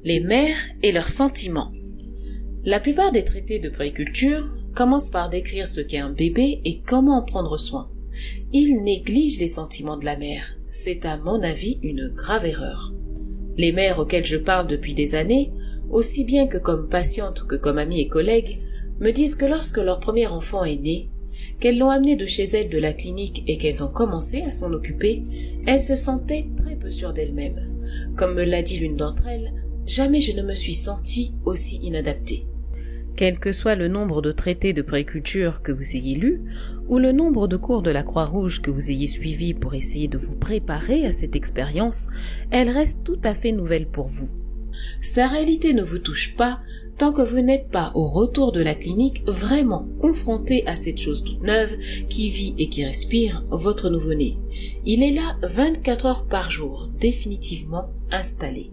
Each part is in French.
Les mères et leurs sentiments. La plupart des traités de puériculture commencent par décrire ce qu'est un bébé et comment en prendre soin. Ils négligent les sentiments de la mère. C'est à mon avis une grave erreur. Les mères auxquelles je parle depuis des années, aussi bien que comme patientes que comme amies et collègues, me disent que lorsque leur premier enfant est né, qu'elles l'ont amené de chez elles de la clinique et qu'elles ont commencé à s'en occuper, elles se sentaient très peu sûres d'elles-mêmes. Comme me l'a dit l'une d'entre elles, jamais je ne me suis sentie aussi inadaptée. Quel que soit le nombre de traités de puériculture que vous ayez lus, ou le nombre de cours de la Croix-Rouge que vous ayez suivis pour essayer de vous préparer à cette expérience, elle reste tout à fait nouvelle pour vous. Sa réalité ne vous touche pas tant que vous n'êtes pas au retour de la clinique vraiment confronté à cette chose toute neuve qui vit et qui respire, votre nouveau-né. Il est là 24 heures par jour, définitivement installé.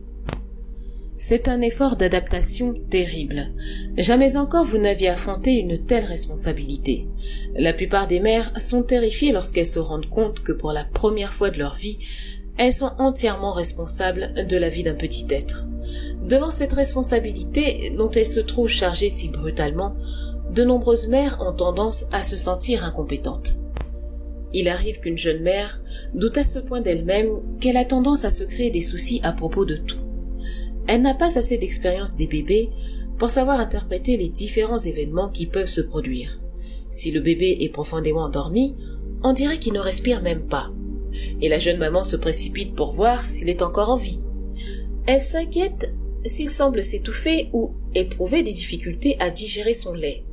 C'est un effort d'adaptation terrible. Jamais encore vous n'aviez affronté une telle responsabilité. La plupart des mères sont terrifiées lorsqu'elles se rendent compte que pour la première fois de leur vie, elles sont entièrement responsables de la vie d'un petit être. Devant cette responsabilité dont elles se trouvent chargées si brutalement, de nombreuses mères ont tendance à se sentir incompétentes. Il arrive qu'une jeune mère doute à ce point d'elle-même qu'elle a tendance à se créer des soucis à propos de tout. Elle n'a pas assez d'expérience des bébés pour savoir interpréter les différents événements qui peuvent se produire. Si le bébé est profondément endormi, on dirait qu'il ne respire même pas. Et la jeune maman se précipite pour voir s'il est encore en vie. Elle s'inquiète s'il semble s'étouffer ou éprouver des difficultés à digérer son lait.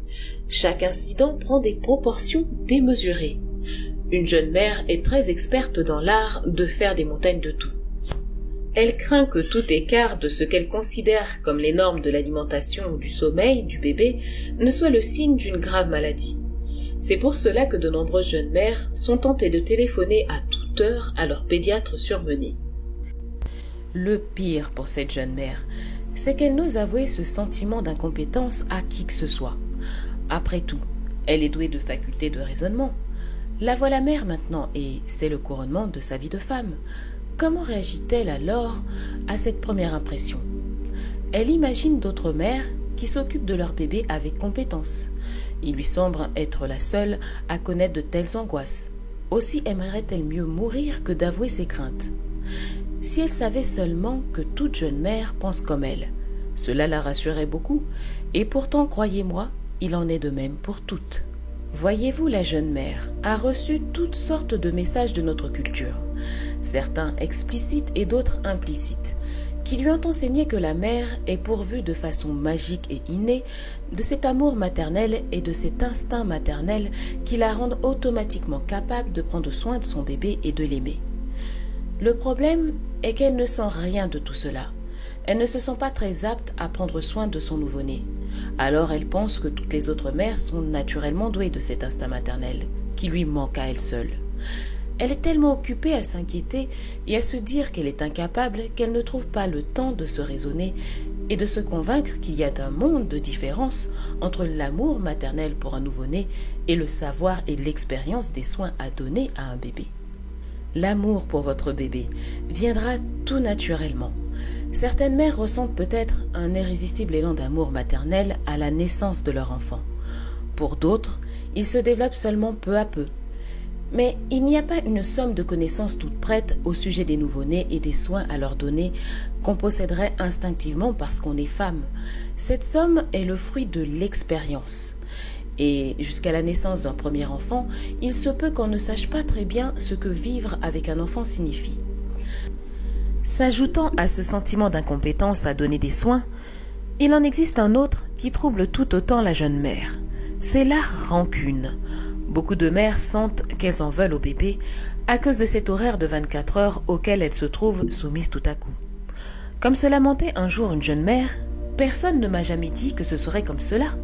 Chaque incident prend des proportions démesurées. Une jeune mère est très experte dans l'art de faire des montagnes de tout. Elle craint que tout écart de ce qu'elle considère comme les normes de l'alimentation ou du sommeil du bébé ne soit le signe d'une grave maladie. C'est pour cela que de nombreuses jeunes mères sont tentées de téléphoner à toute heure à leur pédiatre surmené. Le pire pour cette jeune mère, c'est qu'elle n'ose avouer ce sentiment d'incompétence à qui que ce soit. Après tout, elle est douée de facultés de raisonnement. La voilà mère maintenant et c'est le couronnement de sa vie de femme. Comment réagit-elle alors à cette première impression? Elle imagine d'autres mères qui s'occupent de leur bébé avec compétence. Il lui semble être la seule à connaître de telles angoisses. Aussi aimerait-elle mieux mourir que d'avouer ses craintes. Si elle savait seulement que toute jeune mère pense comme elle, cela la rassurerait beaucoup, et pourtant, croyez-moi, il en est de même pour toutes. Voyez-vous, la jeune mère a reçu toutes sortes de messages de notre culture, certains explicites et d'autres implicites, qui lui ont enseigné que la mère est pourvue de façon magique et innée de cet amour maternel et de cet instinct maternel qui la rendent automatiquement capable de prendre soin de son bébé et de l'aimer. Le problème est qu'elle ne sent rien de tout cela. Elle ne se sent pas très apte à prendre soin de son nouveau-né. Alors elle pense que toutes les autres mères sont naturellement douées de cet instinct maternel, qui lui manque à elle seule. Elle est tellement occupée à s'inquiéter et à se dire qu'elle est incapable qu'elle ne trouve pas le temps de se raisonner et de se convaincre qu'il y a un monde de différence entre l'amour maternel pour un nouveau-né et le savoir et l'expérience des soins à donner à un bébé. L'amour pour votre bébé viendra tout naturellement. Certaines mères ressentent peut-être un irrésistible élan d'amour maternel à la naissance de leur enfant. Pour d'autres, il se développe seulement peu à peu. Mais il n'y a pas une somme de connaissances toutes prêtes au sujet des nouveau-nés et des soins à leur donner qu'on posséderait instinctivement parce qu'on est femme. Cette somme est le fruit de l'expérience. Et jusqu'à la naissance d'un premier enfant, il se peut qu'on ne sache pas très bien ce que vivre avec un enfant signifie. S'ajoutant à ce sentiment d'incompétence à donner des soins, il en existe un autre qui trouble tout autant la jeune mère. C'est la rancune. Beaucoup de mères sentent qu'elles en veulent au bébé à cause de cet horaire de 24 heures auquel elles se trouvent soumises tout à coup. Comme se lamentait un jour une jeune mère, personne ne m'a jamais dit que ce serait comme cela.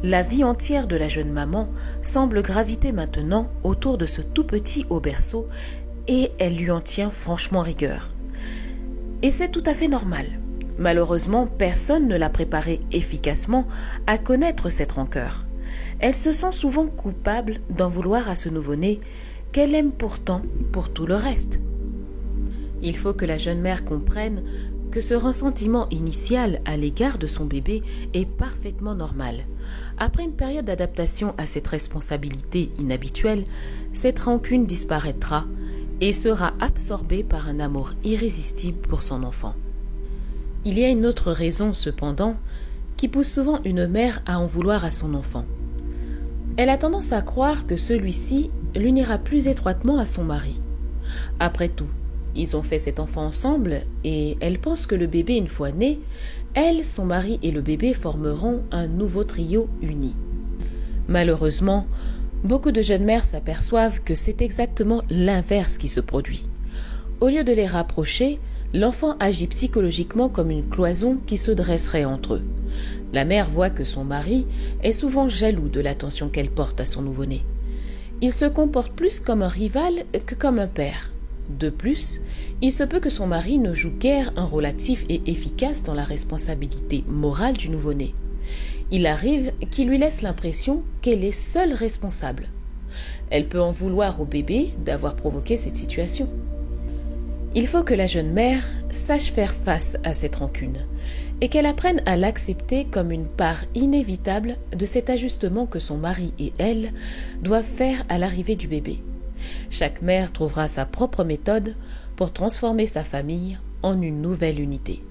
La vie entière de la jeune maman semble graviter maintenant autour de ce tout petit au berceau et elle lui en tient franchement rigueur. Et c'est tout à fait normal. Malheureusement, personne ne l'a préparée efficacement à connaître cette rancœur. Elle se sent souvent coupable d'en vouloir à ce nouveau-né qu'elle aime pourtant pour tout le reste. Il faut que la jeune mère comprenne que ce ressentiment initial à l'égard de son bébé est parfaitement normal. Après une période d'adaptation à cette responsabilité inhabituelle, cette rancune disparaîtra et sera absorbée par un amour irrésistible pour son enfant. Il y a une autre raison, cependant, qui pousse souvent une mère à en vouloir à son enfant. Elle a tendance à croire que celui-ci l'unira plus étroitement à son mari. Après tout, ils ont fait cet enfant ensemble et elle pense que le bébé, une fois né, elle, son mari et le bébé formeront un nouveau trio uni. Malheureusement, beaucoup de jeunes mères s'aperçoivent que c'est exactement l'inverse qui se produit. Au lieu de les rapprocher, l'enfant agit psychologiquement comme une cloison qui se dresserait entre eux. La mère voit que son mari est souvent jaloux de l'attention qu'elle porte à son nouveau-né. Il se comporte plus comme un rival que comme un père. De plus, il se peut que son mari ne joue guère un rôle actif et efficace dans la responsabilité morale du nouveau-né. Il arrive qu'il lui laisse l'impression qu'elle est seule responsable. Elle peut en vouloir au bébé d'avoir provoqué cette situation. Il faut que la jeune mère sache faire face à cette rancune et qu'elle apprenne à l'accepter comme une part inévitable de cet ajustement que son mari et elle doivent faire à l'arrivée du bébé. Chaque mère trouvera sa propre méthode pour transformer sa famille en une nouvelle unité.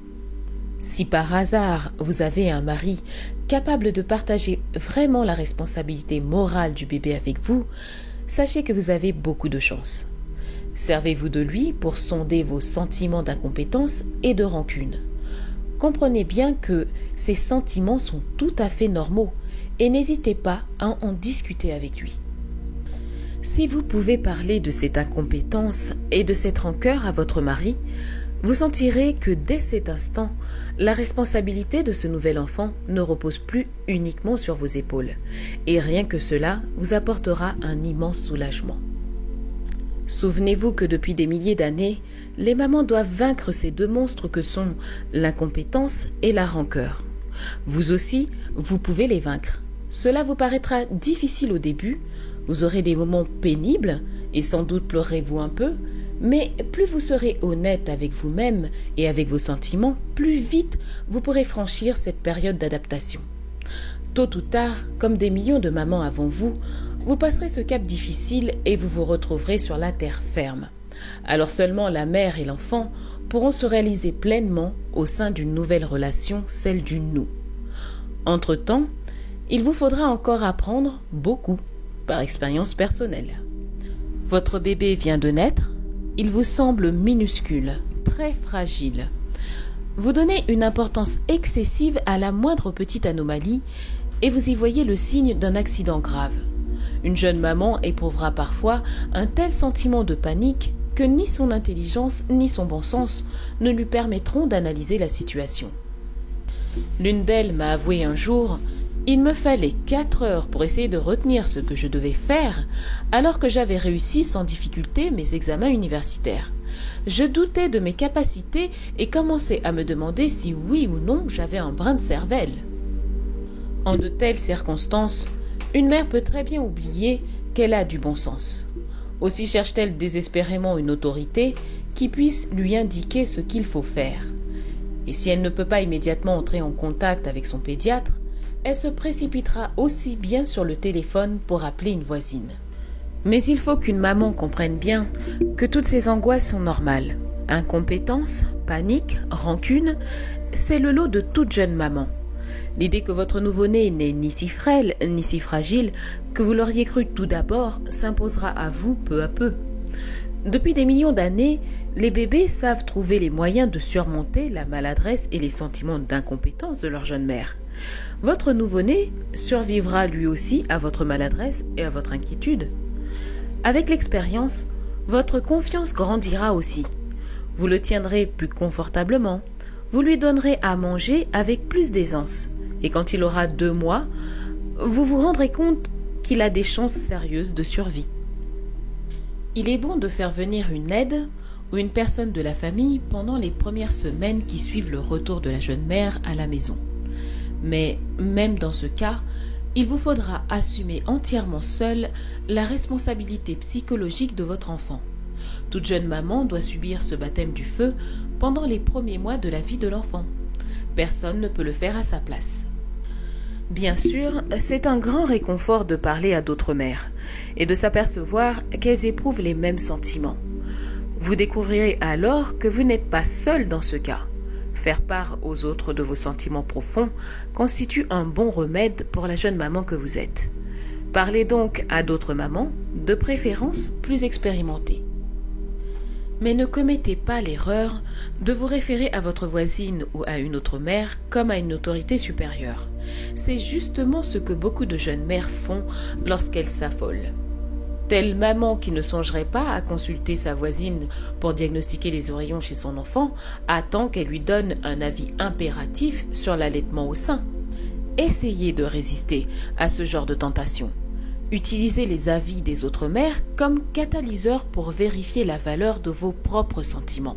Si par hasard vous avez un mari capable de partager vraiment la responsabilité morale du bébé avec vous, sachez que vous avez beaucoup de chance. Servez-vous de lui pour sonder vos sentiments d'incompétence et de rancune. Comprenez bien que ces sentiments sont tout à fait normaux et n'hésitez pas à en discuter avec lui. Si vous pouvez parler de cette incompétence et de cette rancœur à votre mari, vous sentirez que dès cet instant, la responsabilité de ce nouvel enfant ne repose plus uniquement sur vos épaules, et rien que cela vous apportera un immense soulagement. Souvenez-vous que depuis des milliers d'années, les mamans doivent vaincre ces deux monstres que sont l'incompétence et la rancœur. Vous aussi, vous pouvez les vaincre. Cela vous paraîtra difficile au début, vous aurez des moments pénibles et sans doute pleurerez-vous un peu, mais plus vous serez honnête avec vous-même et avec vos sentiments, plus vite vous pourrez franchir cette période d'adaptation. Tôt ou tard, comme des millions de mamans avant vous, vous passerez ce cap difficile et vous vous retrouverez sur la terre ferme. Alors seulement la mère et l'enfant pourront se réaliser pleinement au sein d'une nouvelle relation, celle du nous. Entre-temps, il vous faudra encore apprendre beaucoup, par expérience personnelle. Votre bébé vient de naître, il vous semble minuscule, très fragile. Vous donnez une importance excessive à la moindre petite anomalie et vous y voyez le signe d'un accident grave. Une jeune maman éprouvera parfois un tel sentiment de panique que ni son intelligence ni son bon sens ne lui permettront d'analyser la situation. L'une d'elles m'a avoué un jour: il me fallait 4 heures pour essayer de retenir ce que je devais faire, alors que j'avais réussi sans difficulté mes examens universitaires. Je doutais de mes capacités et commençais à me demander si oui ou non j'avais un brin de cervelle. En de telles circonstances, une mère peut très bien oublier qu'elle a du bon sens. Aussi cherche-t-elle désespérément une autorité qui puisse lui indiquer ce qu'il faut faire. Et si elle ne peut pas immédiatement entrer en contact avec son pédiatre, elle se précipitera aussi bien sur le téléphone pour appeler une voisine. Mais il faut qu'une maman comprenne bien que toutes ces angoisses sont normales. Incompétence, panique, rancune, c'est le lot de toute jeune maman. L'idée que votre nouveau-né n'est ni si frêle ni si fragile que vous l'auriez cru tout d'abord s'imposera à vous peu à peu. Depuis des millions d'années, les bébés savent trouver les moyens de surmonter la maladresse et les sentiments d'incompétence de leur jeune mère. Votre nouveau-né survivra lui aussi à votre maladresse et à votre inquiétude. Avec l'expérience, votre confiance grandira aussi. Vous le tiendrez plus confortablement. Vous lui donnerez à manger avec plus d'aisance. Et quand il aura 2 mois, vous vous rendrez compte qu'il a des chances sérieuses de survie. Il est bon de faire venir une aide ou une personne de la famille pendant les premières semaines qui suivent le retour de la jeune mère à la maison. Mais même dans ce cas, il vous faudra assumer entièrement seul la responsabilité psychologique de votre enfant. Toute jeune maman doit subir ce baptême du feu pendant les premiers mois de la vie de l'enfant. Personne ne peut le faire à sa place. Bien sûr, c'est un grand réconfort de parler à d'autres mères et de s'apercevoir qu'elles éprouvent les mêmes sentiments. Vous découvrirez alors que vous n'êtes pas seul dans ce cas. Faire part aux autres de vos sentiments profonds constitue un bon remède pour la jeune maman que vous êtes. Parlez donc à d'autres mamans, de préférence plus expérimentées. Mais ne commettez pas l'erreur de vous référer à votre voisine ou à une autre mère comme à une autorité supérieure. C'est justement ce que beaucoup de jeunes mères font lorsqu'elles s'affolent. Telle maman qui ne songerait pas à consulter sa voisine pour diagnostiquer les oreillons chez son enfant attend qu'elle lui donne un avis impératif sur l'allaitement au sein. Essayez de résister à ce genre de tentation. Utilisez les avis des autres mères comme catalyseur pour vérifier la valeur de vos propres sentiments.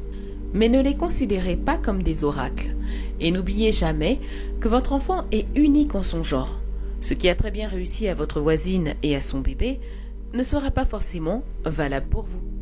Mais ne les considérez pas comme des oracles. Et n'oubliez jamais que votre enfant est unique en son genre. Ce qui a très bien réussi à votre voisine et à son bébé ne sera pas forcément valable pour vous.